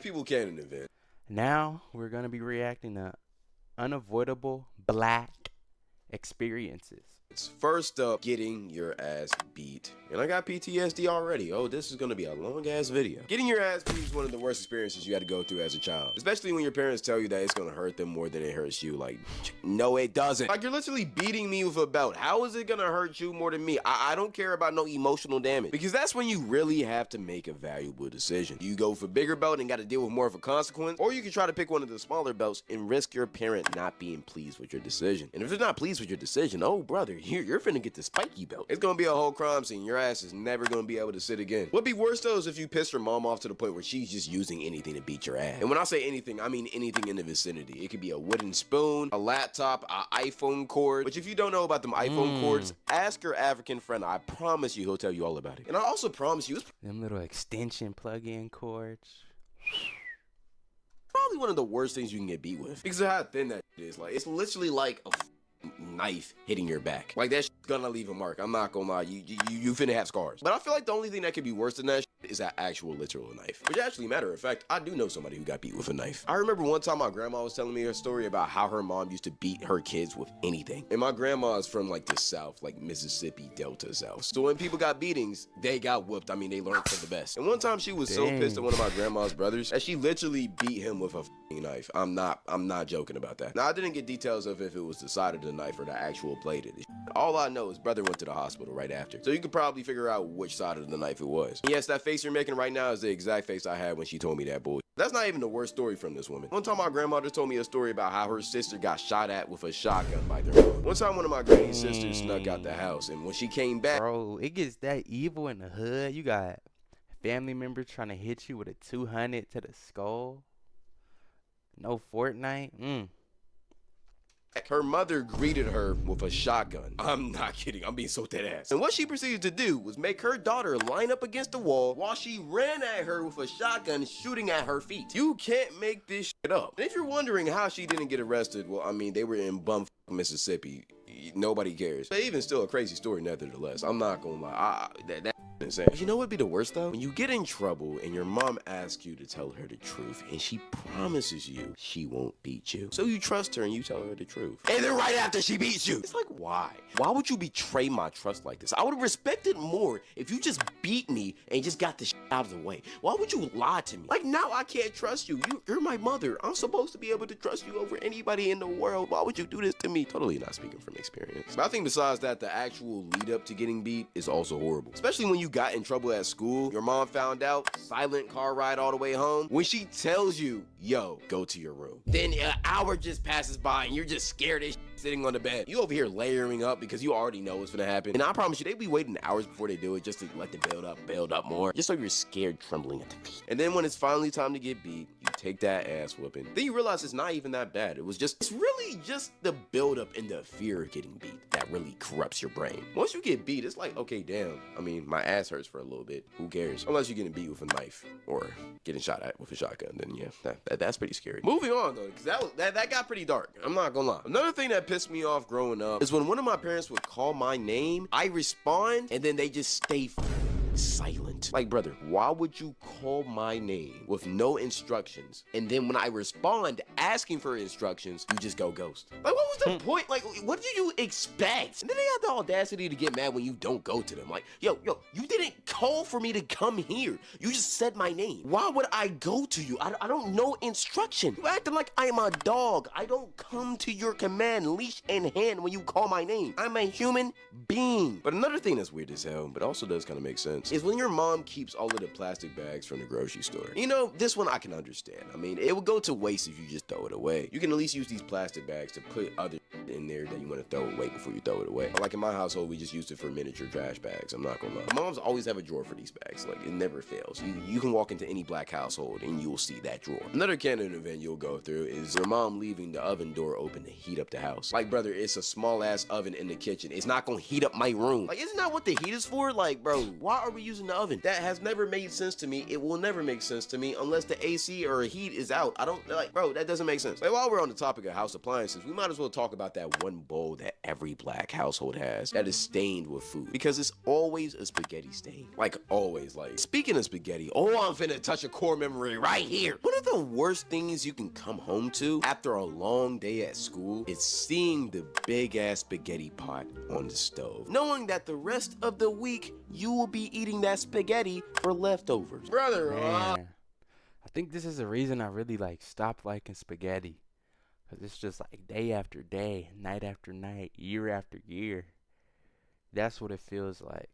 people canon event. Now we're gonna be reacting to unavoidable black experiences. It's first up, getting your ass beat. And I got PTSD already. Oh, this is gonna be a long ass video. Getting your ass beat is one of the worst experiences you had to go through as a child. Especially when your parents tell you that it's gonna hurt them more than it hurts you. Like, no it doesn't. Like, you're literally beating me with a belt. How is it gonna hurt you more than me? I don't care about no emotional damage. Because that's when you really have to make a valuable decision. You go for bigger belt and gotta deal with more of a consequence. Or you can try to pick one of the smaller belts and risk your parent not being pleased with your decision. And if they're not pleased with your decision, oh brother, you're finna get the spiky belt. It's gonna be a whole crime scene. Your ass is never gonna be able to sit again. What'd be worse though is if you piss your mom off to the point where she's just using anything to beat your ass. And when I say anything, I mean anything in the vicinity. It could be a wooden spoon, a laptop, an iPhone cord. Which if you don't know about them iPhone cords, ask your African friend. I promise you he'll tell you all about it. And I also promise you it's Them little extension plug-in cords. probably one of the worst things you can get beat with. Because of how thin that is. Like, it's literally like a knife hitting your back. Like, that shit's gonna leave a mark. I'm not gonna lie. You finna have scars. But I feel like the only thing that could be worse than that shit is that actual literal knife. Which actually, matter of fact, I do know somebody who got beat with a knife. I remember one time my grandma was telling me a story about how her mom used to beat her kids with anything. And my grandma is from like the South, like Mississippi Delta South. So when people got beatings, they got whooped. I mean, they learned from the best. And one time she was so pissed at one of my grandma's brothers that she literally beat him with a knife. I'm not joking about that. Now, I didn't get details of if it was the side of the knife or the actual blade of the shit. All I know is brother went to the hospital right after. So you could probably figure out which side of the knife it was. And yes, that face you're making right now is the exact face I had when she told me that bullshit. That's not even the worst story from this woman. One time my grandmother told me a story about how her sister got shot at with a shotgun by their mom. One time one of my granny's sisters snuck out the house, and when she came back, Bro, it gets that evil in the hood. You got family members trying to hit you with a 200 to the skull. No Fortnite. her mother greeted her with a shotgun. I'm not kidding, I'm being so dead ass. And what she proceeded to do was make her daughter line up against the wall while she ran at her with a shotgun shooting at her feet. You can't make this shit up. And if you're wondering how she didn't get arrested, well, I mean, they were in bumfuck Mississippi. Nobody cares. But even still a crazy story nevertheless. I'm not gonna lie, that's insane. But you know what'd be the worst though? When you get in trouble and your mom asks you to tell her the truth and she promises you she won't beat you. So you trust her and you tell her the truth. And then right after she beats you. It's like, why? Why would you betray my trust like this? I would have respected more if you just beat me and just got the shit out of the way. Why would you lie to me? Like, now I can't trust you. You're my mother. I'm supposed to be able to trust you over anybody in the world. Why would you do this to me? Totally not speaking from experience. But I think besides that, the actual lead up to getting beat is also horrible. Especially when you got in trouble at school, your mom found out, silent car ride all the way home. When she tells you, yo, go to your room. Then an hour just passes by and you're just scared as shit sitting on the bed. You over here layering up because you already know what's gonna happen. And I promise you, they be waiting hours before they do it just to let the build up more. Just so you're scared, trembling at the feet. And then when it's finally time to get beat, you take that ass whooping. Then you realize it's not even that bad. It's really just the build up and the fear of getting beat that really corrupts your brain. Once you get beat, it's like, okay, damn. I mean, my ass hurts for a little bit. Who cares? Unless you're getting beat with a knife or getting shot at with a shotgun, then yeah, that's pretty scary. Moving on though, because that got pretty dark. I'm not gonna lie. Another thing that pissed me off growing up is when one of my parents would call my name, I respond, and then they just stay silent. Like, brother, why would you call my name with no instructions, and then when I respond asking for instructions, you just go ghost? Like, what was the point? Like, what do you expect? And then they have the audacity to get mad when you don't go to them. Like, yo, you didn't call for me to come here. You just said my name. Why would I go to you? I don't know instruction. You acting like I'm a dog. I don't come to your command, leash in hand, when you call my name. I'm a human being. But another thing that's weird as hell, but also does kind of make sense, is when your mom keeps all of the plastic bags from the grocery store. You know, this one I can understand. I mean, it would go to waste if you just throw it away. You can at least use these plastic bags to put other in there that you want to throw away before you throw it away. Like in my household, we just used it for miniature trash bags. I'm not gonna lie. Moms always have a drawer for these bags. Like, it never fails. You can walk into any black household and you'll see that drawer. Another canon event you'll go through is your mom leaving the oven door open to heat up the house. Like, brother, it's a small ass oven in the kitchen. It's not gonna heat up my room. Like, isn't that what the heat is for? Like, bro, why are we using the oven? That has never made sense to me. It will never make sense to me unless the AC or heat is out. I don't, like, bro, that doesn't make sense. Like, while we're on the topic of house appliances, we might as well talk about that one bowl that every black household has that is stained with food, because it's always a spaghetti stain. Like, always. Like, speaking of spaghetti, oh, I'm finna touch a core memory right here. One of the worst things you can come home to after a long day at school is seeing the big ass spaghetti pot on the stove, knowing that the rest of the week you will be eating that spaghetti for leftovers. Brother, Man, I think this is the reason I really like stopped liking spaghetti. Cause it's just like day after day, night after night, year after year. That's what it feels like.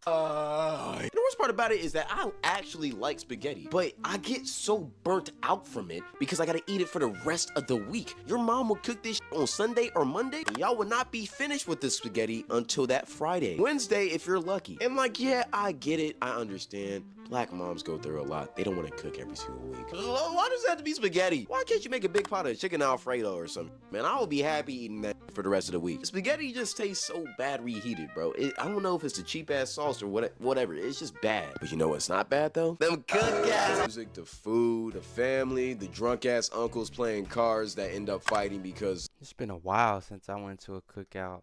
The worst part about it is that I actually like spaghetti, but I get so burnt out from it because I gotta eat it for the rest of the week. Your mom will cook this on Sunday or Monday, and y'all will not be finished with the spaghetti until that Friday. Wednesday, if you're lucky. And like, yeah, I get it. I understand. Black moms go through a lot. They don't want to cook every single week. Why does it have to be spaghetti? Why can't you make a big pot of chicken Alfredo or something? Man, I will be happy eating that for the rest of the week. Spaghetti just tastes so bad reheated, bro. I don't know if it's the cheap ass sauce or whatever. It's just bad. But you know what's not bad though? Them cookouts. Music, the food, the family, the drunk ass uncles playing cards that end up fighting because It's been a while since I went to a cookout.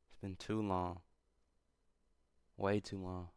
It's been too long. Way too long.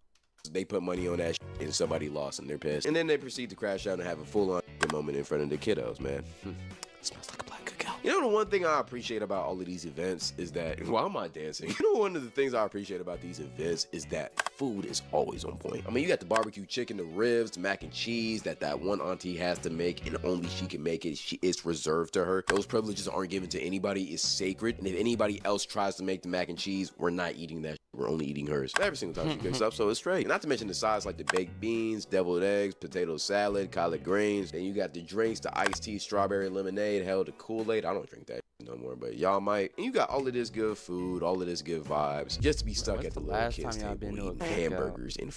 they put money on that and somebody lost and they're pissed. And then they proceed to crash out and have a full-on moment in front of the kiddos, man. It smells like a black cookout. You know, the one thing I appreciate about all of these events is that, why am I dancing? You know, one of the things I appreciate about these events is that food is always on point. I mean, you got the barbecue chicken, the ribs, the mac and cheese that one auntie has to make, and only she can make it. It's reserved to her. Those privileges aren't given to anybody. It's sacred. And if anybody else tries to make the mac and cheese, we're not eating that. We're only eating hers every single time she cooks up, so it's straight. Not to mention the sides like the baked beans, deviled eggs, potato salad, collard greens. Then you got the drinks, the iced tea, strawberry lemonade, hell, the Kool-Aid. I don't drink that no more, but y'all might. And you got all of this good food, all of this good vibes, just to be stuck When's at the the little last kids' time y'all table been to a eating cookout? hamburgers and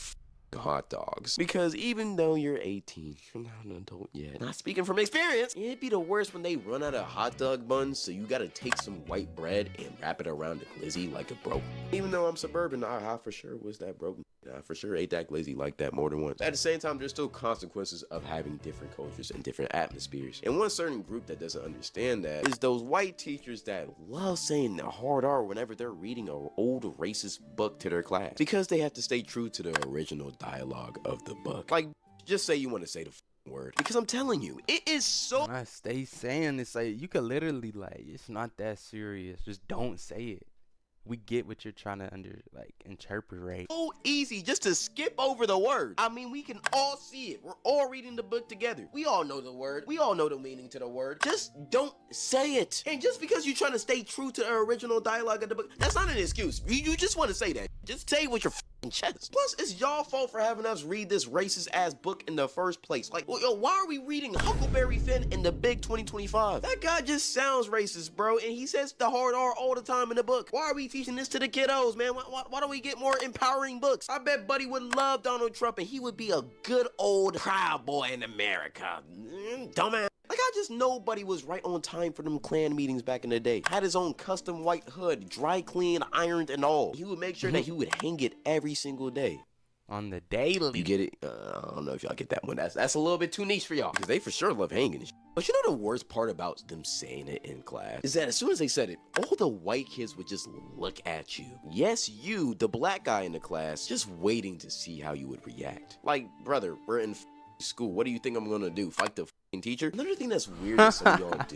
hot dogs. Because even though you're 18, you're not an adult yet. Not speaking from experience, it'd be the worst when they run out of hot dog buns, so you gotta take some white bread and wrap it around the glizzy like a broke. Even though I'm suburban, I for sure was that broke. I for sure ate that glizzy like that more than once. At the same time, there's still consequences of having different cultures and different atmospheres. And one certain group that doesn't understand that is those white teachers that love saying the hard R whenever they're reading an old racist book to their class, because they have to stay true to the original dialogue of the book. Like, just say you want to say the word, because I'm telling you, it is so When I stay saying this, like, you could literally, like, it's not that serious. Just don't say it. We get what you're trying to interpret. easy just to skip over the word. I mean, we can all see it. We're all reading the book together. We all know the word. We all know the meaning to the word. Just don't say it. And just because you're trying to stay true to the original dialogue of the book, that's not an excuse. You just want to say that. Just say it with your chest. Plus, it's y'all fault for having us read this racist ass book in the first place. Like, yo, why are we reading Huckleberry Finn in the Big 2025? That guy just sounds racist, bro, and he says the hard R all the time in the book. Why are we teaching this to the kiddos, man? Why don't we get more empowering books? I bet Buddy would love Donald Trump, and he would be a good old proud boy in America. Dumbass. Like, I just know Buddy was right on time for them Klan meetings back in the day. Had his own custom white hood, dry cleaned, ironed, and all. He would make sure that he would hang it every single day. On the daily. You get it? I don't know if y'all get that one. That's a little bit too niche for y'all, because they for sure love hanging and shit. But you know the worst part about them saying it in class is that as soon as they said it, all the white kids would just look at you. Yes, you, the black guy in the class, just waiting to see how you would react. Like, brother, we're in school. What do you think I'm gonna do? Fight the teacher? Another thing that's weird is some of y'all do.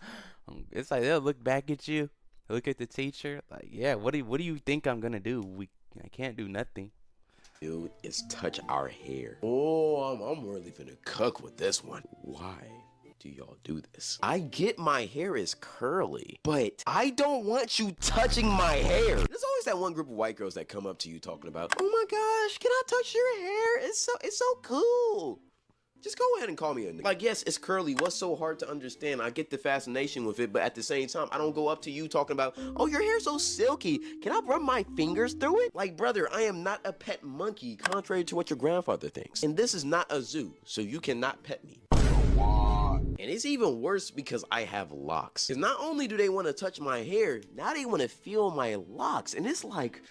It's like they'll look back at you, look at the teacher, like, yeah, what do you think I'm gonna do? I can't do nothing. Dude, is touch our hair. Oh, I'm really finna cook with this one. Why do y'all do this? I get my hair is curly, but I don't want you touching my hair. There's always that one group of white girls that come up to you talking about, oh my gosh, can I touch your hair? It's so cool. Just go ahead and call me a nigga. Like, yes, it's curly. What's so hard to understand? I get the fascination with it, but at the same time, I don't go up to you talking about, oh, your hair's so silky. Can I run my fingers through it? Like, brother, I am not a pet monkey, contrary to what your grandfather thinks. And this is not a zoo, so you cannot pet me. And it's even worse because I have locks. Because not only do they want to touch my hair, now they want to feel my locks. And it's like,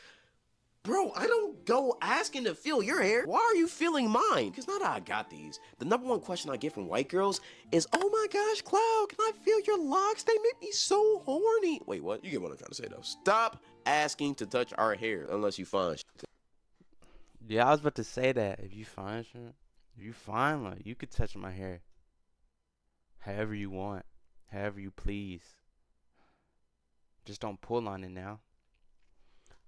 Bro, I don't go asking to feel your hair. Why are you feeling mine? Because now that I got these, the number one question I get from white girls is, oh my gosh, Cloud, can I feel your locks? They make me so horny. Wait, what? You get what I'm trying to say, though. Stop asking to touch our hair unless you find shit. Yeah, I was about to say that. If you find shit, if you find like you could touch my hair however you want, however you please. Just don't pull on it now.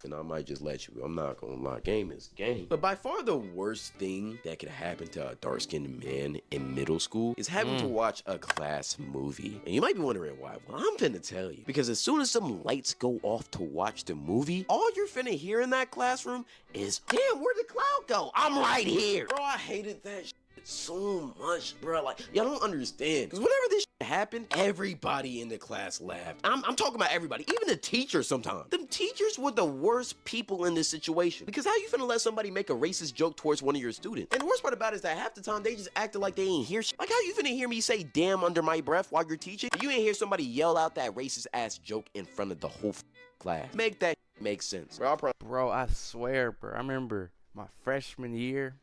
And I might just let you. I'm not gonna lie, game is game. But by far the worst thing that could happen to a dark-skinned man in middle school is having to watch a class movie. And you might be wondering why. Well, I'm finna tell you. Because as soon as some lights go off to watch the movie, all you're finna hear in that classroom is, damn, where'd the Cloud go? I'm right here. Bro, I hated that shit so much, bro. Like, y'all don't understand. Because whenever this shit happened, everybody in the class laughed. I'm talking about everybody, even the teachers sometimes. Them teachers were the worst people in this situation. Because how you finna let somebody make a racist joke towards one of your students? And the worst part about it is that half the time they just acted like they ain't hear shit. Like, how you finna hear me say damn under my breath while you're teaching? You ain't hear somebody yell out that racist ass joke in front of the whole class. Make that make sense. Bro, I swear, bro. I remember my freshman year,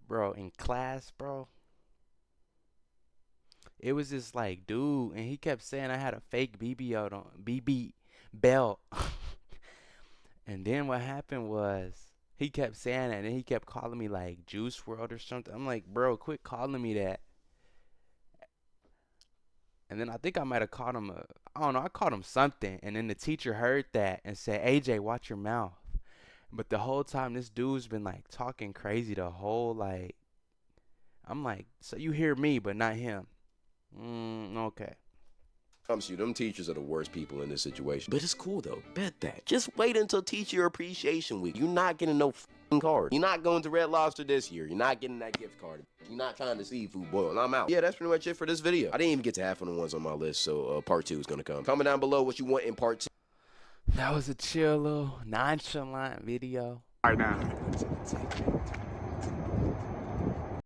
bro, in class, bro. It was this like dude, and he kept saying I had a fake BB out on BB belt. And then what happened was he kept saying that, and then he kept calling me like Juice World or something. I'm like, bro, quit calling me that. And then I think I might have called him I don't know, I called him something. And then the teacher heard that and said, AJ, watch your mouth. But the whole time this dude's been like talking crazy the whole like, I'm like, so you hear me but not him. Okay. Promise you, them teachers are the worst people in this situation. But it's cool though. Bet that. Just wait until Teacher Appreciation Week. You're not getting no card. You're not going to Red Lobster this year. You're not getting that gift card. You're not trying to seafood boil. I'm out. Yeah, that's pretty much it for this video. I didn't even get to half of the ones on my list, so part 2 is gonna come. Comment down below what you want in part 2. That was a chill little nonchalant video. Right now.